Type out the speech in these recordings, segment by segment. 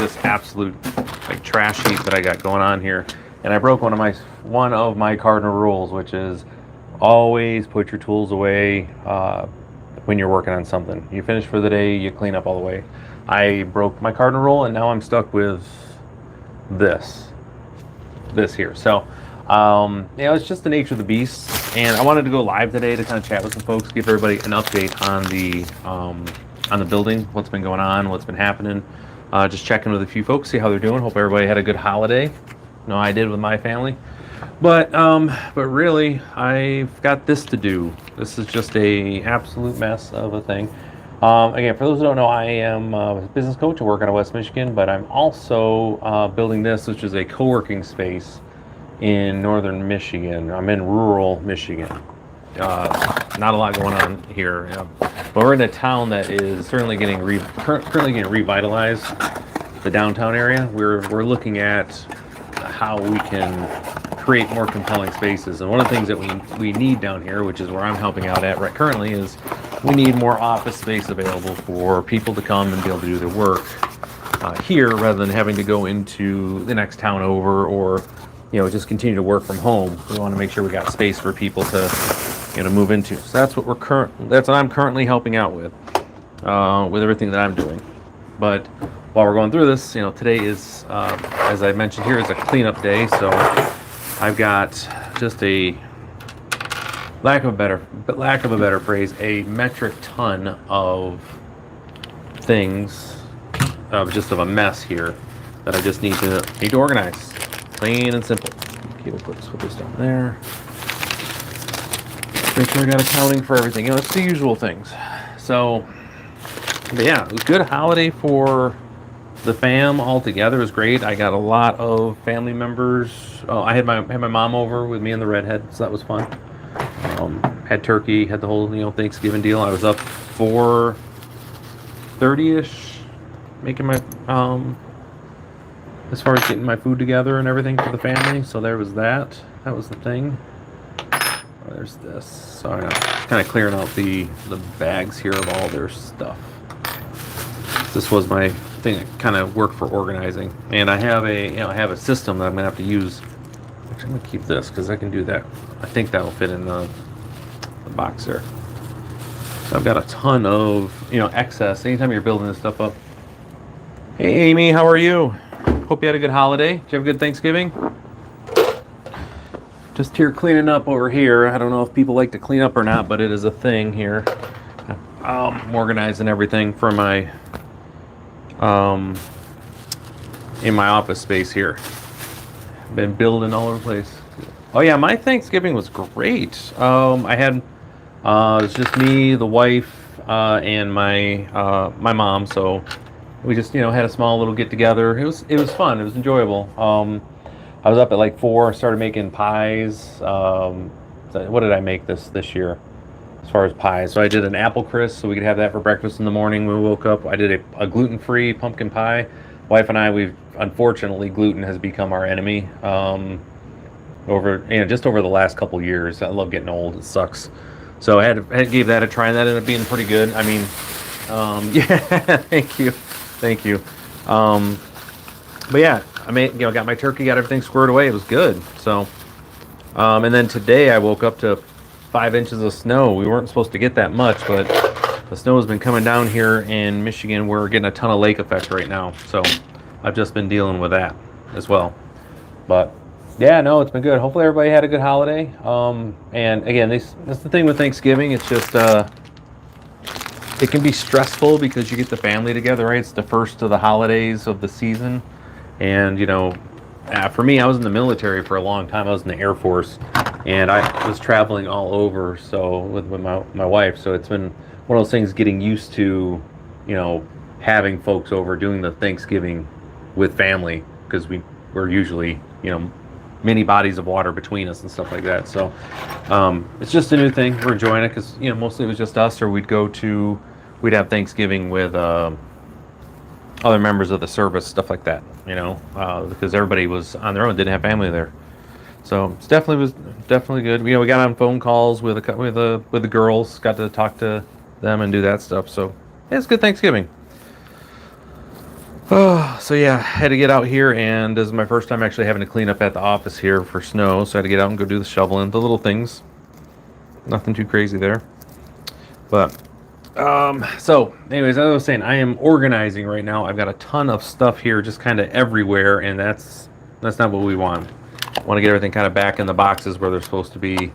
this absolute like trash heap that I got going on here, and I broke one of my cardinal rules, which is always put your tools away when you're working on something. You finish for the day, you clean up all the way. I broke my cardinal rule, and now I'm stuck with this here. So, it's just the nature of the beast. And I wanted to go live today to kind of chat with some folks, give everybody an update on the building, what's been going on, what's been happening. Just checking with a few folks, see how they're doing. Hope everybody had a good holiday. I did with my family. But really, I've got this to do. This is just a absolute mess of a thing. Again, for those who don't know, I am a business coach. I work out of West Michigan, but I'm also building this, which is a co-working space in northern Michigan. I'm in rural Michigan. Not a lot going on here, but we're in a town that is certainly currently getting revitalized. The downtown area. We're looking at how we can create more compelling spaces, and one of the things that we need down here, which is where I'm helping out at right currently, is we need more office space available for people to come and be able to do their work here rather than having to go into the next town over or just continue to work from home. We want to make sure we got space for people to move into. So that's what I'm currently helping out with everything that I'm doing. But while we're going through this, today is, as I mentioned here, is a cleanup day. So I've got just a lack of a better phrase, a metric ton of things, of a mess here that I just need to organize, plain and simple. Okay, we'll put this down there. Make sure I got accounting for everything. It's the usual things. So, but yeah, it was a good holiday for the fam all together. It was great. I got a lot of family members. Oh, I had my mom over with me and the redhead, so that was fun. Had turkey, had the whole Thanksgiving deal. I was up 4:30ish, making my as far as getting my food together and everything for the family. So there was that. That was the thing. There's this. So I'm kind of clearing out the bags here of all their stuff. This was my thing that kind of worked for organizing, and I have a system that I'm gonna have to use. Actually, I'm gonna keep this because I can do that. I think that'll fit in the box there. So I've got a ton of excess. Anytime you're building this stuff up. Hey Amy, how are you? Hope you had a good holiday. Did you have a good Thanksgiving? Just here cleaning up over here. I don't know if people like to clean up or not, but it is a thing here. I'm organizing everything for my in my office space here. Been building all over the place. Oh yeah, my Thanksgiving was great. I had it was just me, the wife, and my mom. So we just had a small little get together. It was fun. It was enjoyable. I was up at like 4. Started making pies. What did I make this year as far as pies? So I did an apple crisp so we could have that for breakfast in the morning when we woke up. I did a gluten-free pumpkin pie. Wife and I, unfortunately, gluten has become our enemy. Just over the last couple years. I love getting old. It sucks. So I gave that a try, and that ended up being pretty good. I mean, yeah, thank you. But yeah, I got my turkey, got everything squared away. It was good. So, and then today I woke up to 5 inches of snow. We weren't supposed to get that much, but the snow has been coming down here in Michigan. We're getting a ton of lake effect right now. So I've just been dealing with that as well. But yeah, no, it's been good. Hopefully everybody had a good holiday. And again, that's the thing with Thanksgiving. It's just, it can be stressful because you get the family together, right? It's the first of the holidays of the season. And, for me, I was in the military for a long time. I was in the Air Force, and I was traveling all over. So with my wife, so it's been one of those things getting used to, having folks over, doing the Thanksgiving with family, because we're usually, many bodies of water between us and stuff like that. So it's just a new thing. We're enjoying it because mostly it was just us, or we'd have Thanksgiving with other members of the service, stuff like that. Because everybody was on their own, didn't have family there. So it was definitely good. We got on phone calls with the girls, got to talk to them and do that stuff. So yeah, it's good Thanksgiving. So yeah, I had to get out here, and this is my first time actually having to clean up at the office here for snow, so I had to get out and go do the shoveling, the little things. Nothing too crazy there. But, so anyways, as I was saying, I am organizing right now. I've got a ton of stuff here just kind of everywhere, and that's not what we want. I want to get everything kind of back in the boxes where they're supposed to be.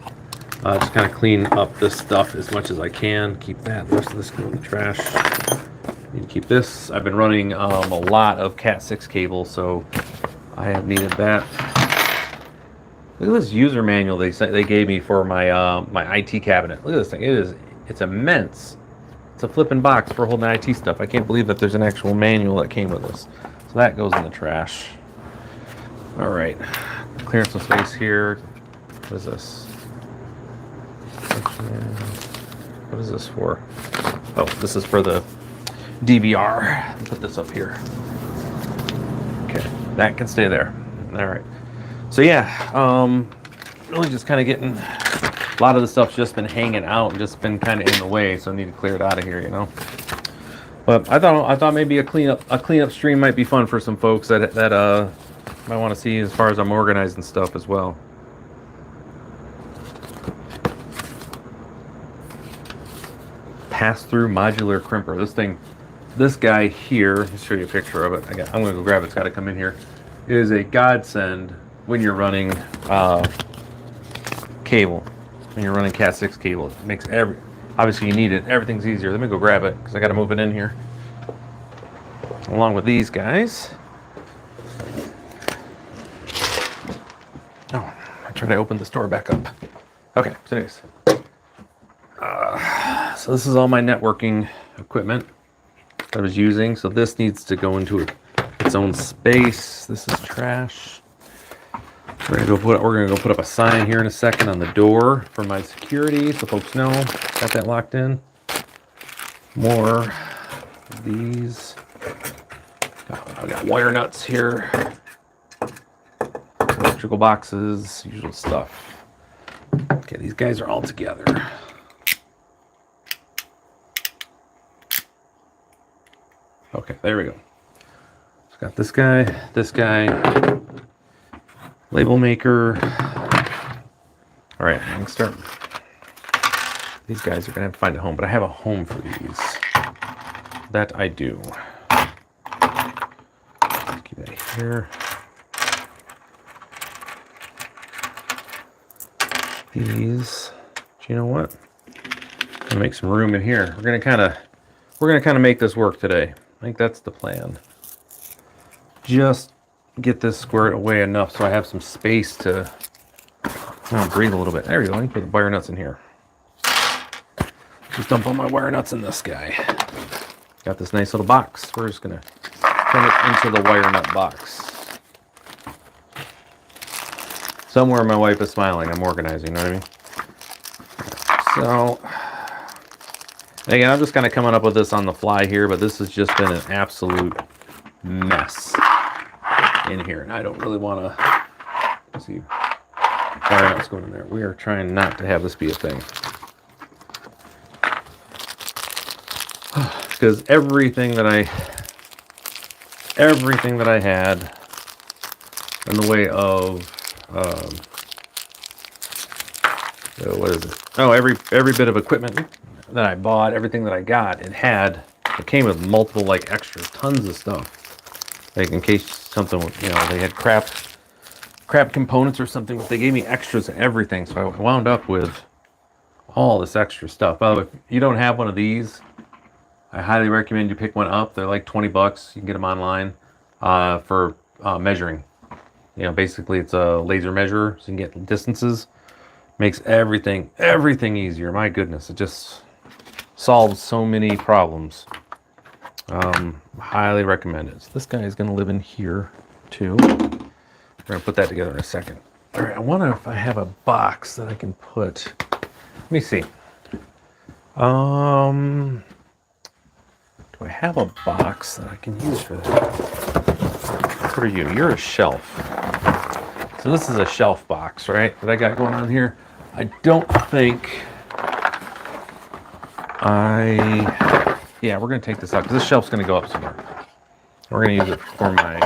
Just kind of clean up this stuff as much as I can. Keep that. The rest of this go in the trash. Need to keep this. I've been running a lot of Cat 6 cable, so I have needed that. Look at this user manual they gave me for my my IT cabinet. Look at this thing. It's immense. It's a flipping box for holding IT stuff. I can't believe that there's an actual manual that came with this. So that goes in the trash. All right, clearing some space here. What is this? What is this for? Oh, this is for the DVR. Put this up here. Okay, that can stay there. All right. So yeah, really just kind of getting a lot of the stuff's just been hanging out and just been kind of in the way, so I need to clear it out of here, you know. But I thought maybe a cleanup stream might be fun for some folks that might want to see as far as I'm organizing stuff as well. Pass-through modular crimper. This guy here, let me show you a picture of it. I'm going to go grab it. It's got to come in here. It is a godsend when you're running cable. When you're running Cat 6 cable, it makes obviously you need it. Everything's easier. Let me go grab it because I got to move it in here. Along with these guys. Oh, I tried to open this door back up. Okay, so anyways. So this is all my networking equipment I was using. So this needs to go into its own space. This is trash. We're gonna go put up a sign here in a second on the door for my security, so folks know. Got that locked in. More of these. I got wire nuts here. Electrical boxes, usual stuff. Okay, these guys are all together. Okay, there we go. Just got this guy, label maker. All right, I can start. These guys are gonna have to find a home, but I have a home for these. That I do. Keep that here. These. Do you know what? I'm gonna make some room in here. We're gonna kind of make this work today. I think that's the plan. Just get this squared away enough so I have some space to breathe a little bit. There we go. I can put the wire nuts in here. Just dump all my wire nuts in this guy. Got this nice little box. We're just gonna turn it into the wire nut box. Somewhere my wife is smiling. I'm organizing, you know what I mean? So, again, I'm just kind of coming up with this on the fly here, but this has just been an absolute mess in here, and I don't really want to see wire nuts going in there. We are trying not to have this be a thing, because everything that I had in the way of what is it? Oh, every bit of equipment that I bought, everything that I got, it came with multiple like extras, tons of stuff. Like in case something, you know, they had crap components or something, but they gave me extras and everything. So I wound up with all this extra stuff. By the way, if you don't have one of these, I highly recommend you pick one up. They're like $20. You can get them online for measuring. You know, basically it's a laser measurer, so you can get distances. Makes everything easier. My goodness, it just solves so many problems. Highly recommend it. So this guy is going to live in here too. We're going to put that together in a second. All right, I wonder if I have a box that I can put. Let me see. Do I have a box that I can use for that? What are you? You're a shelf. So this is a shelf box, right, that I got going on here. I don't think yeah, we're going to take this out because this shelf's going to go up somewhere. We're going to use it for my,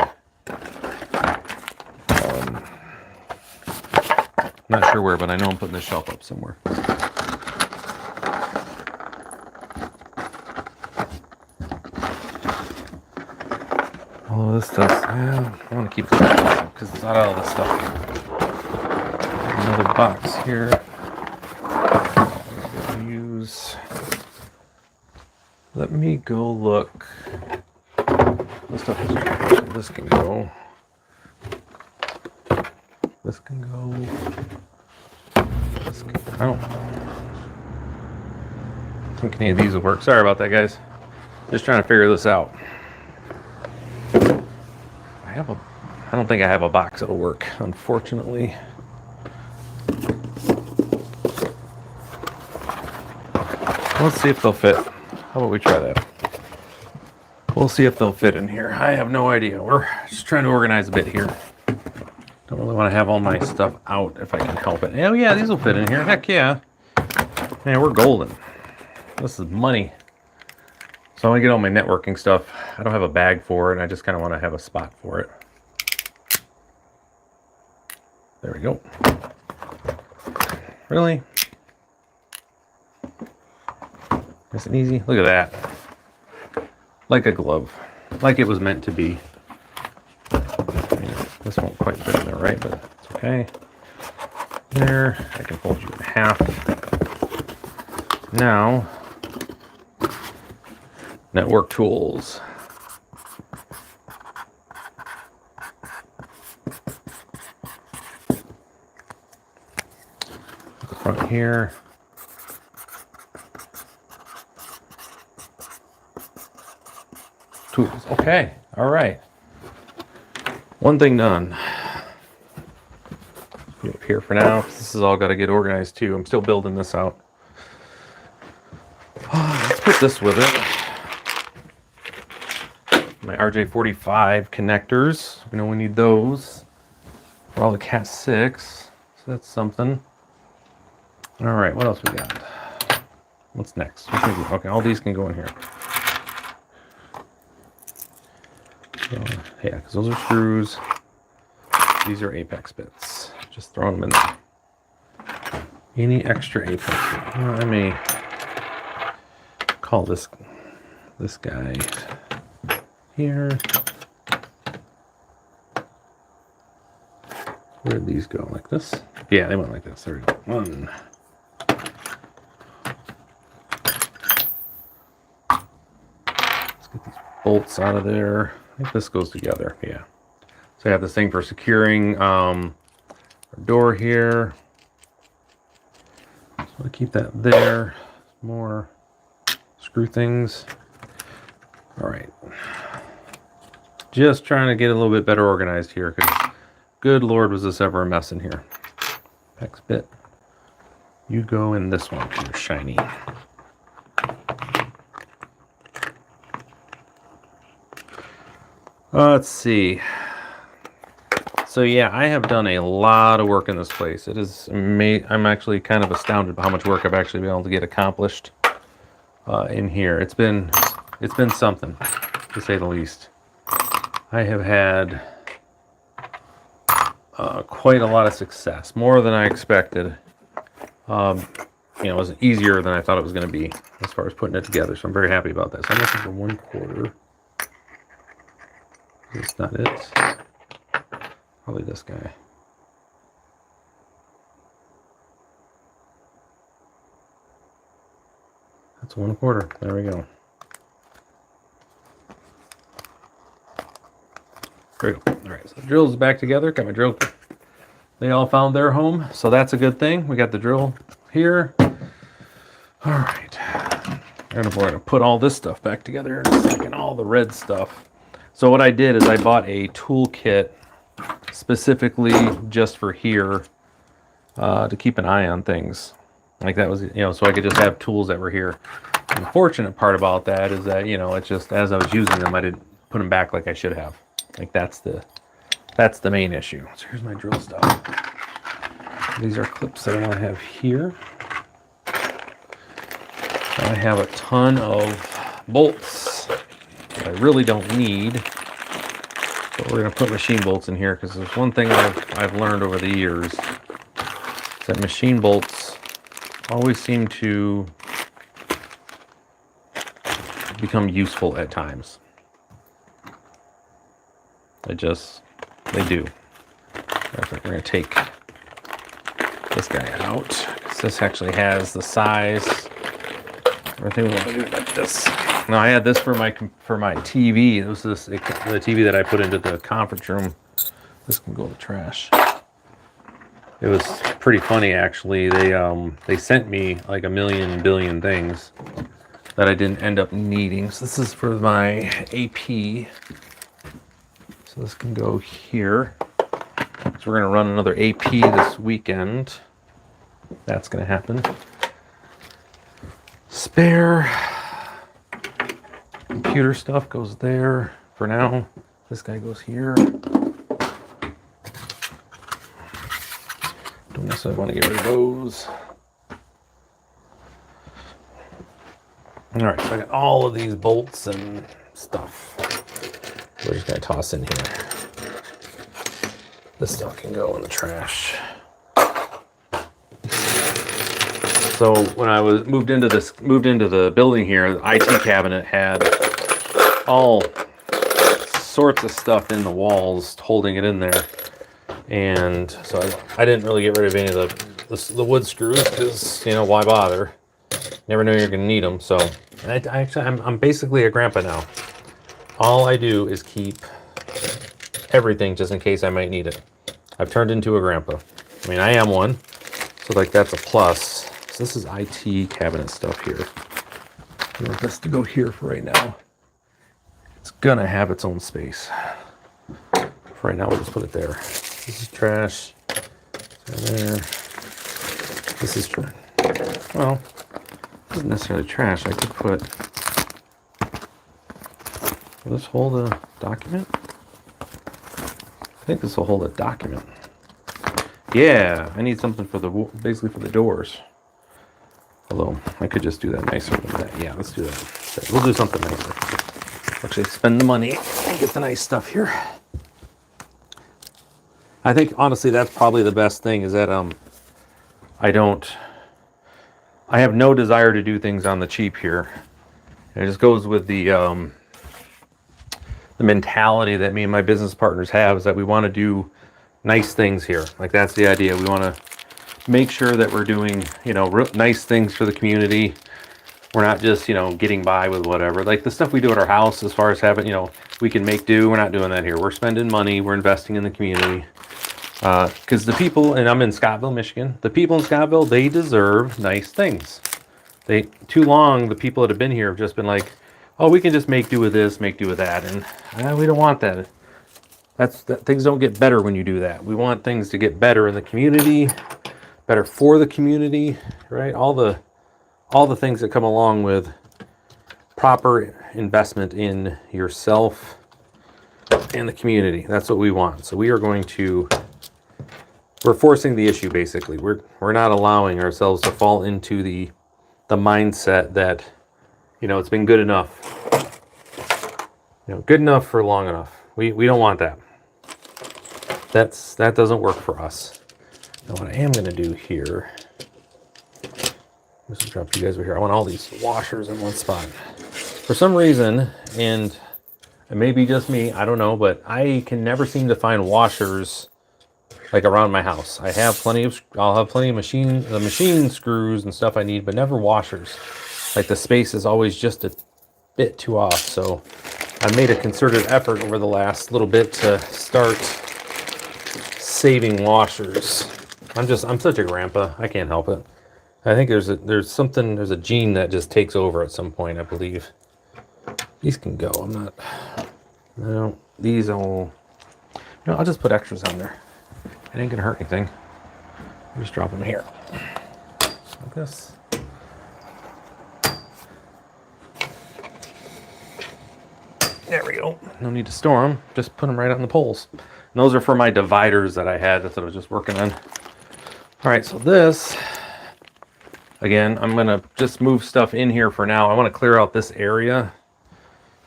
not sure where, but I know I'm putting the shelf up somewhere. All of this stuff, yeah, I want to keep this because it's not all this stuff. Another box here. I'm going to use. Let me go look. This stuff is, this can go. This can go. This can, I don't think any of these will work. Sorry about that, guys. Just trying to figure this out. I don't think I have a box that'll work, unfortunately. Let's see if they'll fit. How about we try that? We'll see if they'll fit in here. I have no idea. We're just trying to organize a bit here. Don't really want to have all my stuff out if I can help it. Oh yeah, these will fit in here. Heck yeah. Man, we're golden. This is money. So I want to get all my networking stuff. I don't have a bag for it. I just kind of want to have a spot for it. There we go. Really? Nice and easy. Look at that. Like a glove. Like it was meant to be. This won't quite fit in there, right? But it's okay. There. I can fold you in half. Now, network tools. The front here. Tools. Okay. All right. One thing done. Put it up here for now. This is all got to get organized too. I'm still building this out. Let's put this with it. My RJ45 connectors. We know we need those for all the Cat 6. So that's something. All right. What else we got? What's next? Okay. All these can go in here. So, yeah, because those are screws. These are apex bits. Just throwing them in there. Any extra apex bit? I may call this guy here. Where did these go? Like this? Yeah, they went like this. There we go. One. Let's get these bolts out of there. I think this goes together, yeah. So I have this thing for securing our door here. So I'll keep that there. More screw things. All right. Just trying to get a little bit better organized here because good Lord was this ever a mess in here. Next bit. You go in this one because you're shiny. Let's see. So yeah, I have done a lot of work in this place. It is I'm actually kind of astounded by how much work I've actually been able to get accomplished in here. It's been something, to say the least. I have had quite a lot of success, more than I expected. It was easier than I thought it was going to be as far as putting it together. So I'm very happy about that. So I'm looking for 1/4. That's not it. Probably this guy. That's 1/4. There we go. There we go. All right, so the drill's back together. Got my drill. They all found their home, so that's a good thing. We got the drill here. All right. And we're going to put all this stuff back together in a second, all the red stuff. So what I did is I bought a tool kit specifically just for here to keep an eye on things. Like that was, so I could just have tools that were here. And the fortunate part about that is that, it's just as I was using them, I didn't put them back like I should have. Like that's the main issue. So here's my drill stuff. These are clips that I want to have here. I have a ton of bolts that I really don't need. So we're going to put machine bolts in here because there's one thing I've learned over the years is that machine bolts always seem to become useful at times. They do. I think we're going to take this guy out because this actually has the size. I think we want to do it like this. Now I had this for my TV. This is the TV that I put into the conference room. This can go in the trash. It was pretty funny actually. They sent me like a billion things that I didn't end up needing. So this is for my AP. So this can go here. So we're gonna run another AP this weekend. That's gonna happen. Spare computer stuff goes there for now. This guy goes here. Don't necessarily want to get rid of those. All right, so I got all of these bolts and stuff. We're just gonna toss in here. This stuff can go in the trash. So when I was moved into the building here, the IT cabinet had all sorts of stuff in the walls holding it in there, and so I didn't really get rid of any of the wood screws because, you know, why bother? Never know you're gonna need them. So I'm basically a grandpa now. All I do is keep everything just in case I might need it. I've turned into a grandpa. I mean, I am one, so like that's a plus. So this is IT cabinet stuff here. I want this to go here for right now. It's gonna have its own space. For right now, we'll just put it there. This is trash. There. This is trash. Well, it isn't necessarily trash. I could put. Will this hold a document? I think this will hold a document. Yeah, I need something for basically for the doors. Although I could just do that nicer than that. Yeah, let's do that. Okay, we'll do something nicer. Actually, spend the money and get the nice stuff here. I think honestly, that's probably the best thing is that I have no desire to do things on the cheap here. And it just goes with the mentality that me and my business partners have is that we want to do nice things here. Like that's the idea. We want to make sure that we're doing, you know, nice things for the community. We're not just, you know, getting by with whatever. Like the stuff we do at our house as far as having, you know, we can make do. We're not doing that here. We're spending money. We're investing in the community. Because the people, and I'm in Scottville, Michigan, the people in Scottville, they deserve nice things. Too long, the people that have been here have just been like, oh, we can just make do with this, make do with that. And we don't want that. Things don't get better when you do that. We want things to get better in the community, better for the community, right? All the things that come along with proper investment in yourself and the community. That's what we want. So we're forcing the issue basically. We're not allowing ourselves to fall into the mindset that, you know, it's been good enough. You know, good enough for long enough. We don't want that. That doesn't work for us. Now what I am going to do here, let's just drop you guys over here. I want all these washers in one spot. For some reason, and it may be just me, I don't know, but I can never seem to find washers like around my house. I'll have plenty of machine screws and stuff I need, but never washers. Like the space is always just a bit too off. So I made a concerted effort over the last little bit to start saving washers. I'm such a grandpa. I can't help it. I think there's a gene that just takes over at some point, I believe. These can go. These all, I'll just put extras on there. It ain't gonna hurt anything. I'll just drop them here. Like this. There we go. No need to store them. Just put them right on the poles. And those are for my dividers that I had. That's what I was just working on. All right, so this, again, I'm gonna just move stuff in here for now. I want to clear out this area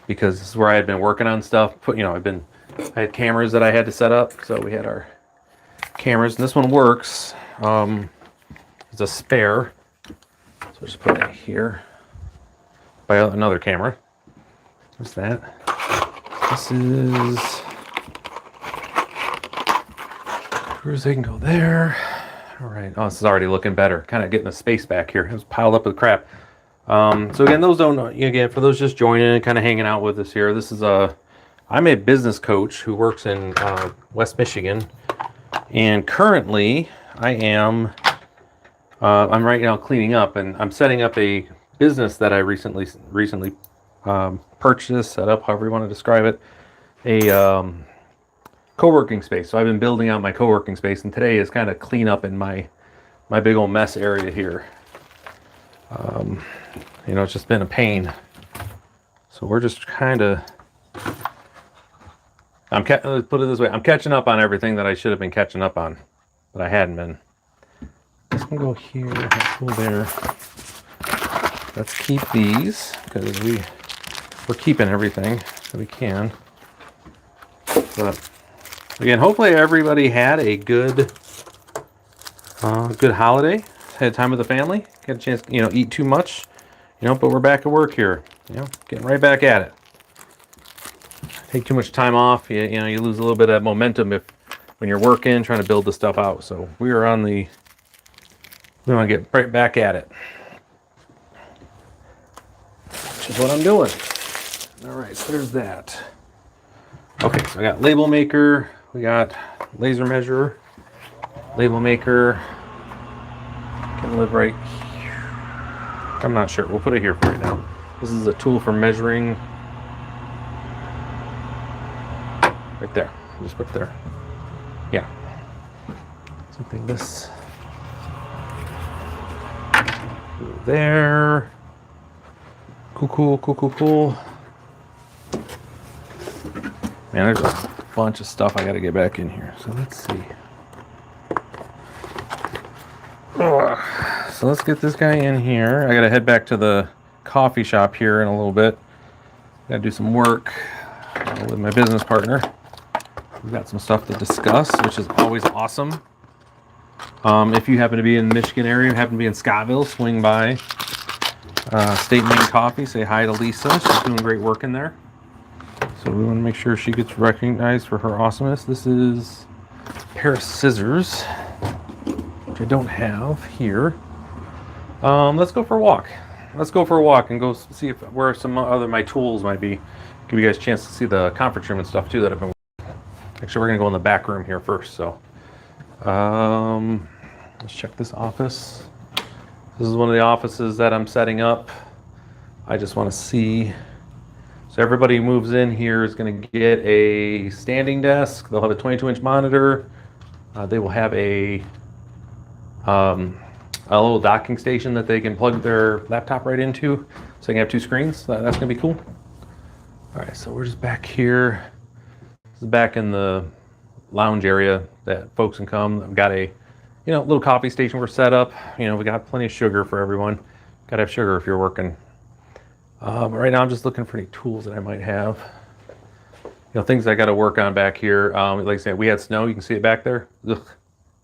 because this is where I had been working on stuff. I've been I had cameras that I had to set up, so we had our cameras, and this one works. It's a spare, so I'll just put it here by another camera. What's that? This is cruise. They can go there. All right. Oh, this is already looking better. Kind of getting the space back here. It was piled up with crap. So again, those don't know. Again, for those just joining and kind of hanging out with us here, this is I'm a business coach who works in West Michigan, and currently I'm right now cleaning up, and I'm setting up a business that I recently purchased, set up, however you want to describe it, a co-working space. So I've been building out my co-working space, and today is kind of clean up in my big old mess area here. It's just been a pain. So we're just kind of, let's put it this way, I'm catching up on everything that I should have been catching up on, but I hadn't been. Let's go here, let's go there. Let's keep these, because we're keeping everything that we can. But again, hopefully everybody had a good holiday. Had time with the family. Got a chance, eat too much, but we're back at work here. Getting right back at it. Take too much time off, you lose a little bit of momentum when you're working, trying to build the stuff out. So we want to get right back at it. Which is what I'm doing. All right, so there's that. Okay, so I got label maker, we got laser measurer, label maker, can live right here. I'm not sure, we'll put it here for right now. This is a tool for measuring. Right there, just put it there. Yeah. Something this. There. Cool. Man, there's a bunch of stuff I gotta get back in here. So let's see. So let's get this guy in here. I gotta head back to the coffee shop here in a little bit. Gotta do some work with my business partner. We've got some stuff to discuss, which is always awesome. If you happen to be in the Michigan area, happen to be in Scottville, swing by State Main Coffee. Say hi to Lisa. She's doing great work in there. So we want to make sure she gets recognized for her awesomeness. This is a pair of scissors, which I don't have here. Let's go for a walk. Let's go for a walk and go see where some other my tools might be. Give you guys a chance to see the conference room and stuff too that I've been. Actually, we're gonna go in the back room here first. So, let's check this office. This is one of the offices that I'm setting up. I just want to see. So everybody who moves in here is going to get a standing desk. They'll have a 22-inch monitor. They will have a little docking station that they can plug their laptop right into, so they can have two screens. That's going to be cool. All right, so we're just back here. This is back in the lounge area that folks can come. I've got a little coffee station we're set up. We got plenty of sugar for everyone. Got to have sugar if you're working. But right now I'm just looking for any tools that I might have. Things I got to work on back here. Like I said, we had snow. You can see it back there. Ugh,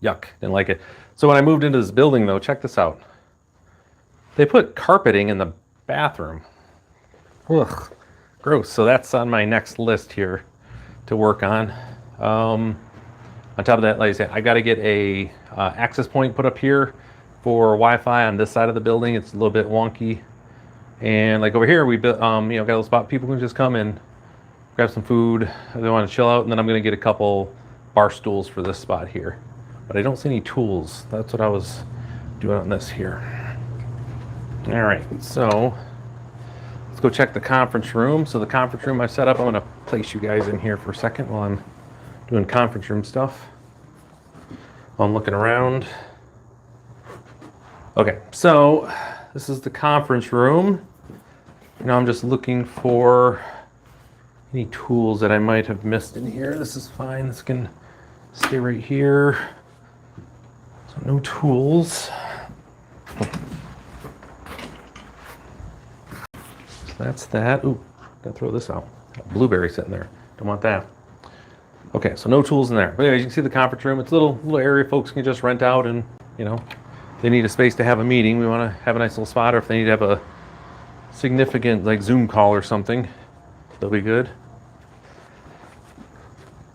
yuck, didn't like it. So when I moved into this building though, check this out. They put carpeting in the bathroom. Ugh, gross. So that's on my next list here to work on. On top of that, like I said, I got to get a access point put up here for Wi-Fi on this side of the building. It's a little bit wonky. And like over here, we built, got a little spot people can just come in, grab some food if they want to chill out, and then I'm going to get a couple bar stools for this spot here. But I don't see any tools. That's what I was doing on this here. All right, so let's go check the conference room. So the conference room I set up, I'm going to place you guys in here for a second while I'm doing conference room stuff. While I'm looking around. Okay, so this is the conference room. Now I'm just looking for any tools that I might have missed in here. This is fine. This can stay right here. So no tools. So that's that. Ooh, gotta throw this out. Got a blueberry sitting there. Don't want that. Okay, so no tools in there. But anyways, you can see the conference room. It's a little area folks can just rent out, and you know, if they need a space to have a meeting, we want to have a nice little spot, or if they need to have a significant like Zoom call or something, they'll be good.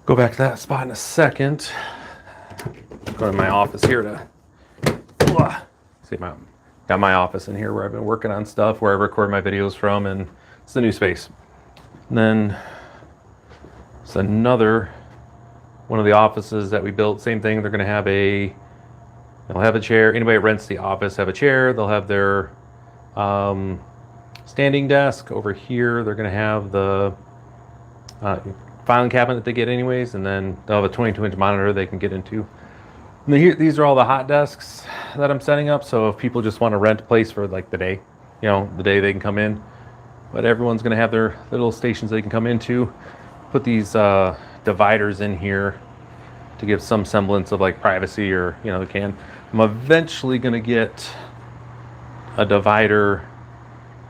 Go back to that spot in a second. Go to my office here to see got my office in here where I've been working on stuff, where I record my videos from, and it's the new space. And then it's another one of the offices that we built. Same thing. They'll have a chair. Anybody that rents the office have a chair. They'll have their standing desk over here. They're going to have the filing cabinet that they get anyways, and then they'll have a 22-inch monitor they can get into. And here, these are all the hot desks that I'm setting up. So if people just want to rent a place for like the day, the day they can come in, but everyone's going to have their little stations they can come into. Put these dividers in here to give some semblance of like privacy, or they can. I'm eventually going to get a divider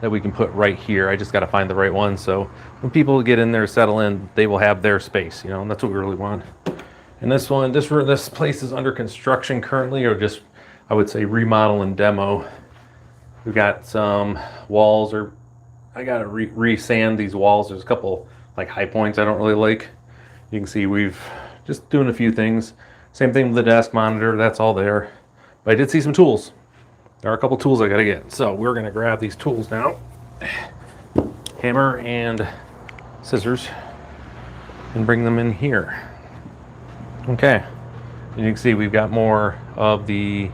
that we can put right here. I just got to find the right one. So when people get in there, settle in, they will have their space, and that's what we really want. And this place is under construction currently, or just, I would say, remodel and demo. We've got some walls, or I got to re-sand these walls. There's a couple like high points I don't really like. You can see we've just doing a few things. Same thing with the desk monitor, that's all there. But I did see some tools. There are a couple tools I gotta get. So we're gonna grab these tools now. Hammer and scissors, and bring them in here. Okay, and you can see we've got more of the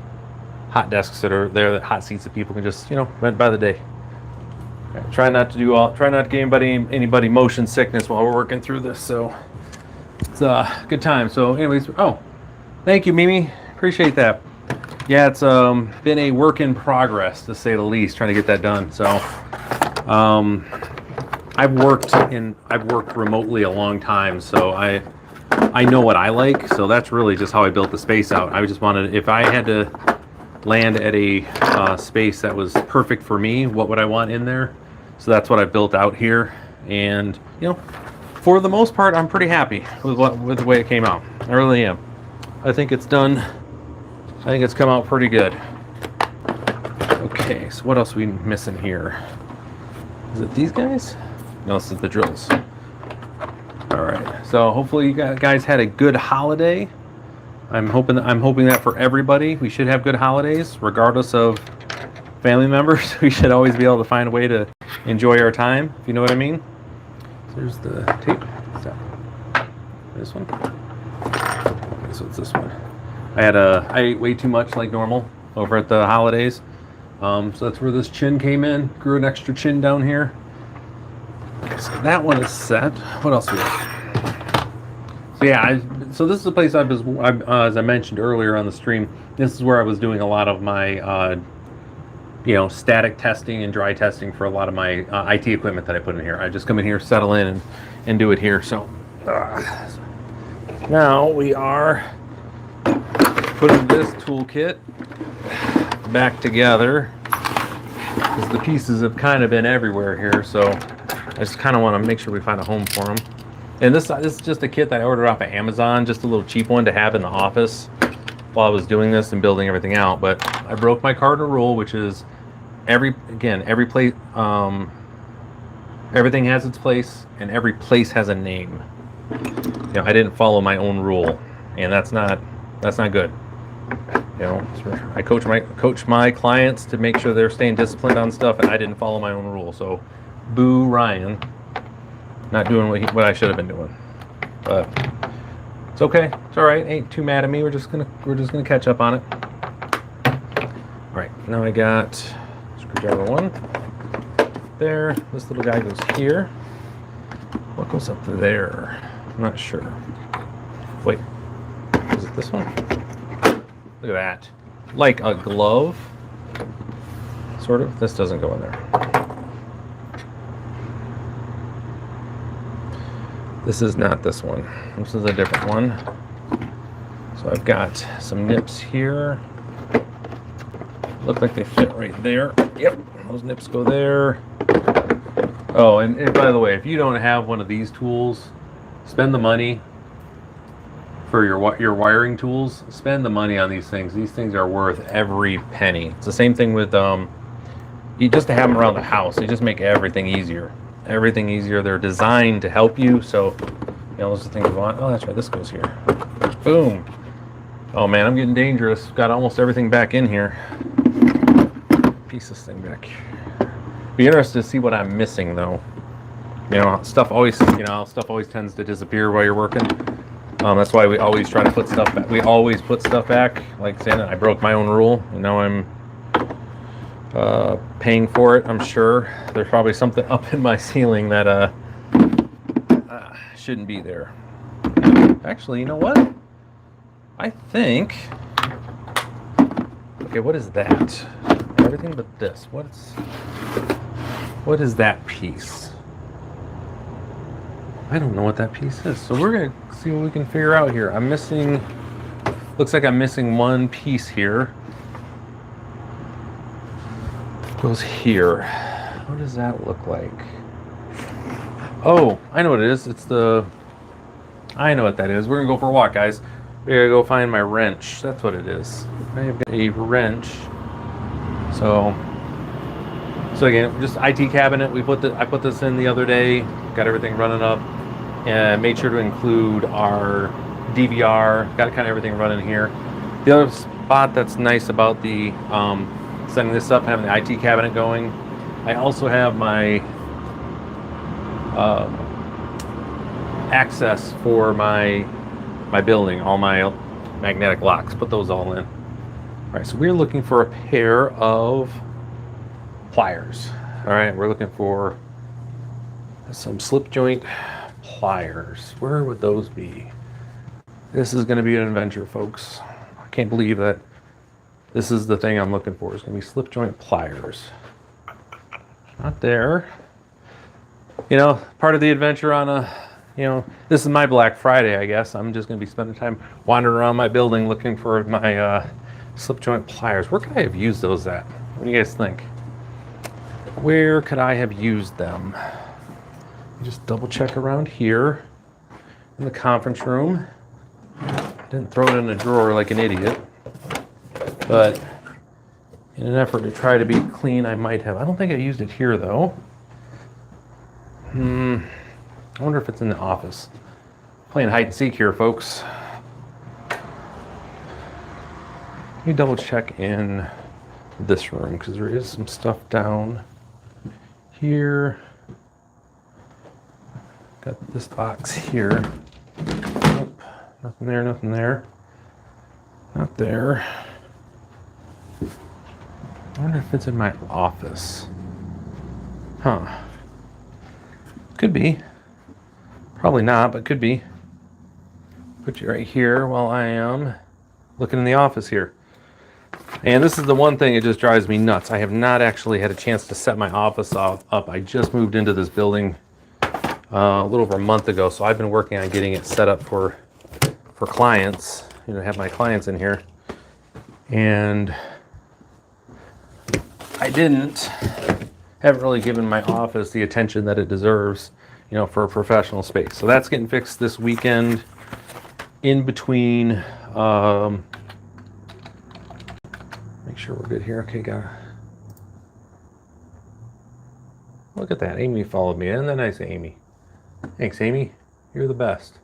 hot desks that are there, the hot seats that people can just, rent by the day. Okay, try not to give anybody motion sickness while we're working through this, so it's a good time. So anyways, thank you, Mimi, appreciate that. Yeah, it's been a work in progress, to say the least, trying to get that done. So I've worked remotely a long time, so I know what I like. So that's really just how I built the space out. I just wanted, if I had to land at a space that was perfect for me, what would I want in there? So that's what I built out here, and for the most part, I'm pretty happy with the way it came out. I really am. I think it's done. I think it's come out pretty good. Okay, so what else are we missing here? Is it these guys? No, this is the drills. All right, so hopefully you guys had a good holiday. I'm hoping that for everybody, we should have good holidays, regardless of family members. We should always be able to find a way to enjoy our time, if you know what I mean. So there's the tape. This one. Okay, so it's this one. I ate way too much like normal over at the holidays. So that's where this chin came in. Grew an extra chin down here. Okay, so that one is set. What else we got? So yeah, so this is a place as I mentioned earlier on the stream, this is where I was doing a lot of my static testing and dry testing for a lot of my IT equipment that I put in here. I just come in here, settle in, and do it here. So now we are putting this toolkit back together, because the pieces have kind of been everywhere here. So I just kind of want to make sure we find a home for them. And this is just a kit that I ordered off of Amazon, just a little cheap one to have in the office while I was doing this and building everything out. But I broke my cardinal rule, which is every place, everything has its place, and every place has a name. I didn't follow my own rule, and that's not good. I coach my clients to make sure they're staying disciplined on stuff, and I didn't follow my own rule. So, boo Ryan, not doing what I should have been doing. But it's okay. It's all right. Ain't too mad at me. We're just gonna catch up on it. All right. Now I got screwdriver one there. This little guy goes here. What goes up there? I'm not sure. Wait. Is it this one? Look at that. Like a glove. Sort of. This doesn't go in there. This is not this one. This is a different one. So I've got some nips here. Look like they fit right there. Yep, those nips go there. Oh, and by the way, if you don't have one of these tools, spend the money. for your wiring tools, spend the money on these things. These things are worth every penny. It's the same thing with you just to have them around the house. They just make everything easier. Everything easier. They're designed to help you. So, you know, those are the things you want. Oh, that's right. This goes here. Boom. Oh man, I'm getting dangerous. Got almost everything back in here. Piece this thing back. Be interested to see what I'm missing though. You know, stuff always tends to disappear while you're working. That's why we always try to put stuff back. We always put stuff back. Like saying I broke my own rule, and now I'm paying for it. I'm sure there's probably something up in my ceiling that shouldn't be there. Actually, you know what? I think. Okay, what is that? Everything but this. What is that piece? I don't know what that piece is. So we're gonna see what we can figure out here. I'm missing. Looks like I'm missing one piece here. Goes here. What does that look like? Oh, I know what it is. I know what that is. We're gonna go for a walk, guys. We gotta go find my wrench. That's what it is. I have a wrench. So again, just IT cabinet. I put this in the other day. Got everything running up, and made sure to include our DVR. Got kind of everything running here. The other spot that's nice about the setting this up, having the IT cabinet going. I also have my access for my building, all my magnetic locks. Put those all in. All right, so we're looking for a pair of pliers. All right, we're looking for some slip joint pliers. Where would those be? This is going to be an adventure, folks. I can't believe that this is the thing I'm looking for. It's going to be slip joint pliers. Not there. You know, part of the adventure on this is my Black Friday, I guess. I'm just going to be spending time wandering around my building looking for my slip joint pliers. Where could I have used those at? What do you guys think? Where could I have used them? Just double check around here in the conference room. Didn't throw it in a drawer like an idiot, but in an effort to try to be clean, I might have. I don't think I used it here though. I wonder if it's in the office. Playing hide and seek here, folks. Let me double check in this room because there is some stuff down here. Got this box here. Nope. Nothing there, nothing there. Not there. I wonder if it's in my office. Huh. Could be. Probably not, but could be. Put you right here while I am looking in the office here. And this is the one thing that just drives me nuts. I have not actually had a chance to set my office up. I just moved into this building a little over a month ago, so I've been working on getting it set up for clients. You know, have my clients in here. And I haven't really given my office the attention that it deserves, you know, for a professional space. So that's getting fixed this weekend in between. Make sure we're good here. Okay, got. Look at that. Amy followed me. Isn't that nice, Amy? Thanks, Amy. You're the best.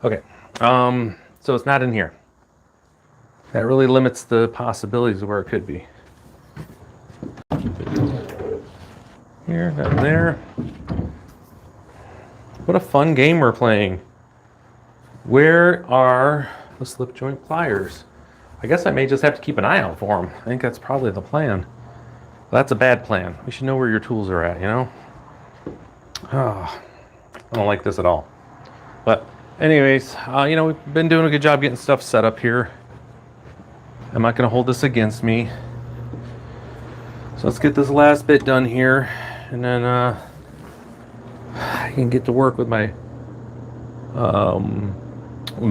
Okay. So it's not in here. That really limits the possibilities of where it could be. Here, not there. What a fun game we're playing. Where are the slip joint pliers? I guess I may just have to keep an eye out for them. I think that's probably the plan. Well, that's a bad plan. We should know where your tools are at, you know? Oh, I don't like this at all. But anyways, you know, we've been doing a good job getting stuff set up here. I'm not going to hold this against me. So let's get this last bit done here, and then I can get to work with my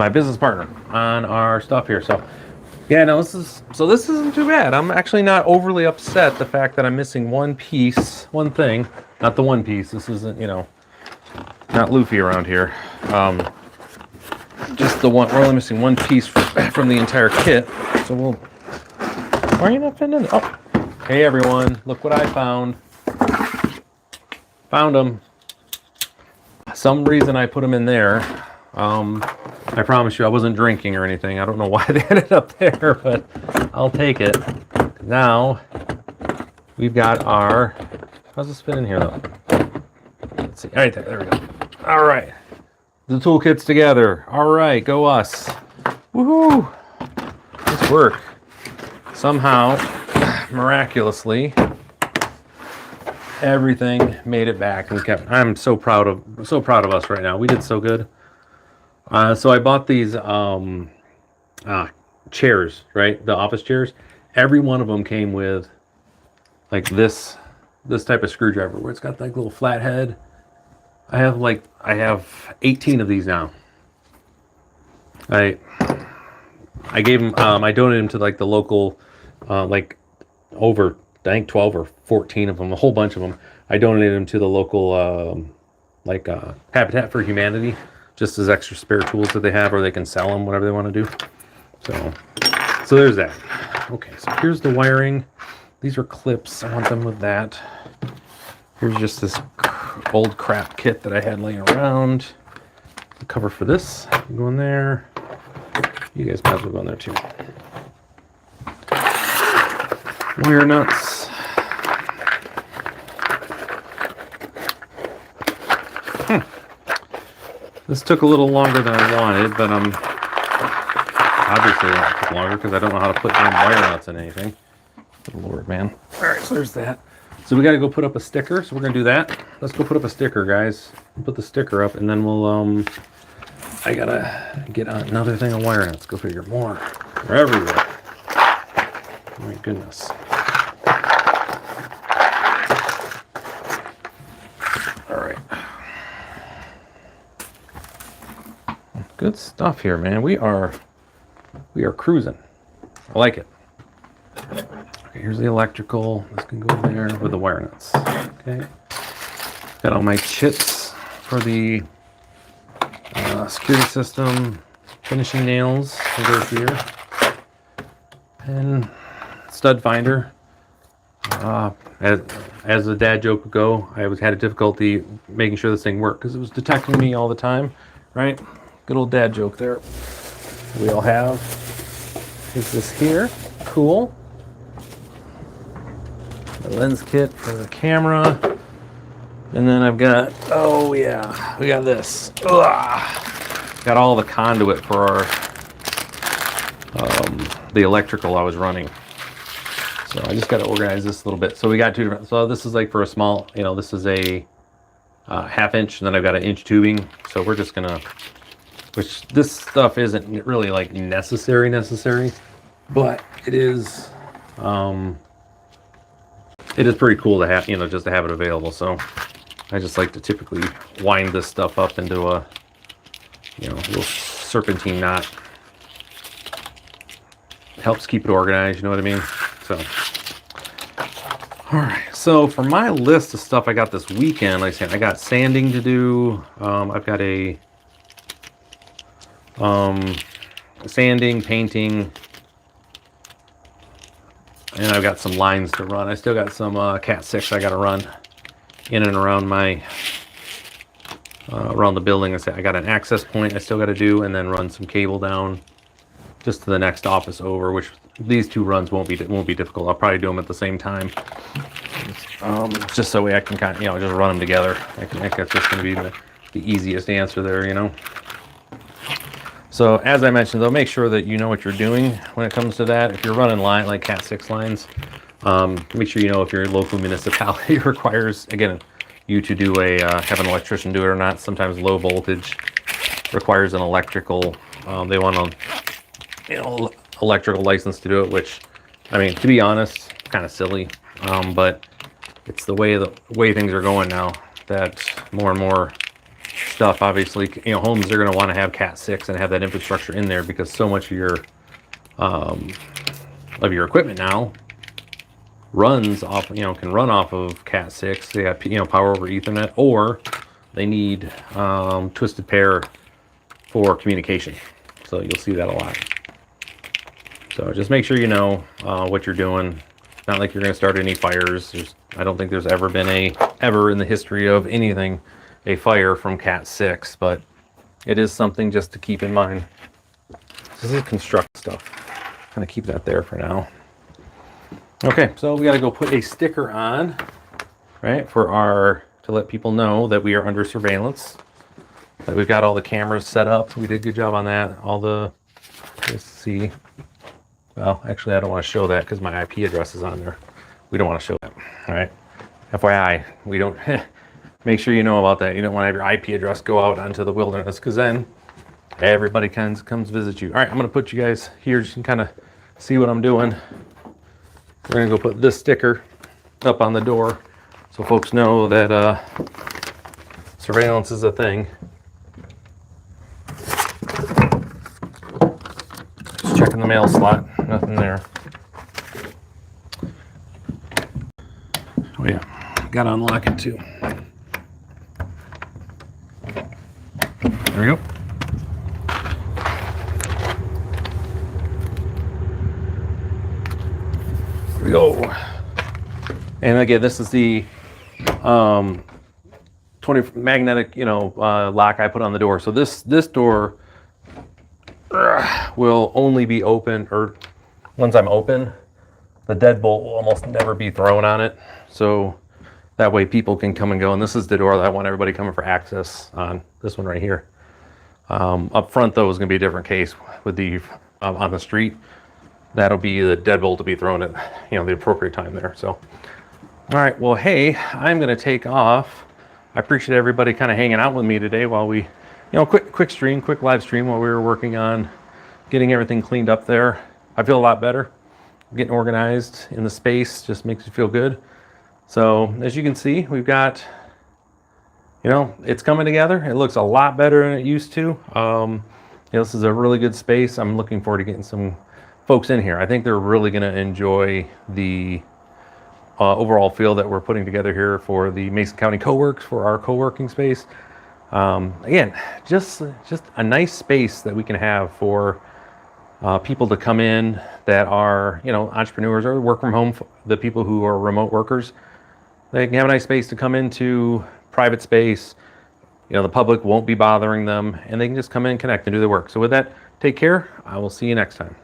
business partner on our stuff here. So yeah, no, this isn't too bad. I'm actually not overly upset the fact that I'm missing one piece, one thing, not the one piece. This isn't, you know, not Luffy around here. Just the one, we're only missing one piece from the entire kit. So we'll, why are you not fitting in? Oh, hey everyone, look what I found. Found them. Some reason I put them in there. I promise you I wasn't drinking or anything. I don't know why they ended up there, but I'll take it. Now, we've got our, how's this fit in here though? Let's see, right there we go. All right, the toolkit's together. All right, go us. Woohoo! Nice work. Somehow, miraculously, everything made it back. I'm so proud of us right now. We did so good. So I bought these chairs, right? The office chairs. Every one of them came with like this type of screwdriver where it's got like little flat head. I have 18 of these now. I gave them. I donated them to like the local, like over I think 12 or 14 of them, a whole bunch of them. I donated them to the local Habitat for Humanity, just as extra spare tools that they have, or they can sell them, whatever they want to do. So there's that. Okay, so here's the wiring. These are clips. I want them with that. Here's just this old crap kit that I had laying around. The cover for this, go in there. You guys might as well go in there too. Wire nuts. This took a little longer than I wanted, but obviously it took longer because I don't know how to put damn wire nuts in anything. Good Lord, man. All right, so there's that. So we got to go put up a sticker, so we're going to do that. Let's go put up a sticker, guys. Put the sticker up, and then we'll, I got to get another thing of wire nuts. Go figure. More. They're everywhere. Oh my goodness. All right. Good stuff here, man. We are cruising. I like it. Okay, here's the electrical. This can go in there with the wire nuts. Okay. Got all my chips for the security system. Finishing nails will go here. And stud finder. As the dad joke would go, I had a difficulty making sure this thing worked because it was detecting me all the time, right? Good old dad joke there. We all have. Is this here? Cool. The lens kit for the camera. And then I've got, oh yeah, we got this. Ugh. Got all the conduit for our, the electrical I was running. So I just got to organize this a little bit. So we got two different, so this is like for a small, this is a half inch, and then I've got an inch tubing. So we're just gonna, which this stuff isn't really like necessary, but it is pretty cool to have, just to have it available. So I just like to typically wind this stuff up into a, little serpentine knot. Helps keep it organized, you know what I mean? So, all right. So for my list of stuff I got this weekend, like I said, I got sanding to do. I've got a sanding, painting, and I've got some lines to run. I still got some Cat 6 I got to run in and around my around the building. I got an access point I still got to do, and then run some cable down just to the next office over, which these two runs won't be difficult. I'll probably do them at the same time, just so I can kind of, just run them together. I think that's just going to be the easiest answer there, So as I mentioned, though, make sure that you know what you're doing when it comes to that. If you're running line like Cat 6 lines, make sure you know if your local municipality requires, again, you to do have an electrician do it or not. Sometimes low voltage requires an electrical. They want an electrical license to do it, which, I mean, to be honest, kind of silly. But it's the way things are going now that more and more stuff, obviously, homes are going to want to have Cat 6 and have that infrastructure in there, because so much of your equipment now runs off, can run off of Cat 6. They have, power over Ethernet, or they need twisted pair for communication. So you'll see that a lot. So just make sure you know what you're doing. Not like you're going to start any fires. I don't think there's ever been ever in the history of anything a fire from Cat 6, but it is something just to keep in mind. This is construct stuff. I'm going to keep that there for now. Okay, so we got to go put a sticker on, right, to let people know that we are under surveillance. That we've got all the cameras set up. We did a good job on that. Let's see. Well, actually, I don't want to show that because my IP address is on there. We don't want to show that. All right. FYI, we don't. Make sure you know about that. You don't want to have your IP address go out onto the wilderness, because then everybody comes visit you. All right, I'm going to put you guys here just to kind of see what I'm doing. We're going to go put this sticker up on the door so folks know that surveillance is a thing. Just checking the mail slot. Nothing there. Oh yeah, got to unlock it too. There we go. There we go. And again, this is the 20 magnetic, lock I put on the door. So this door will only be open, or once I'm open, the deadbolt will almost never be thrown on it. So that way people can come and go. And this is the door that I want everybody coming for access on. This one right here. Up front though is going to be a different case with the on the street. That'll be the deadbolt to be thrown at the appropriate time there. So, all right. Well, hey, I'm going to take off. I appreciate everybody kind of hanging out with me today while we, quick live stream while we were working on getting everything cleaned up there. I feel a lot better. Getting organized in the space just makes you feel good. So as you can see, we've got, it's coming together. It looks a lot better than it used to. This is a really good space. I'm looking forward to getting some folks in here. I think they're really going to enjoy the overall feel that we're putting together here for the Mason County Co-works, for our co-working space. Again, just a nice space that we can have for people to come in that are, entrepreneurs or work from home, the people who are remote workers. They can have a nice space to come into, private space. The public won't be bothering them, and they can just come in, connect, and do their work. So with that, take care. I will see you next time.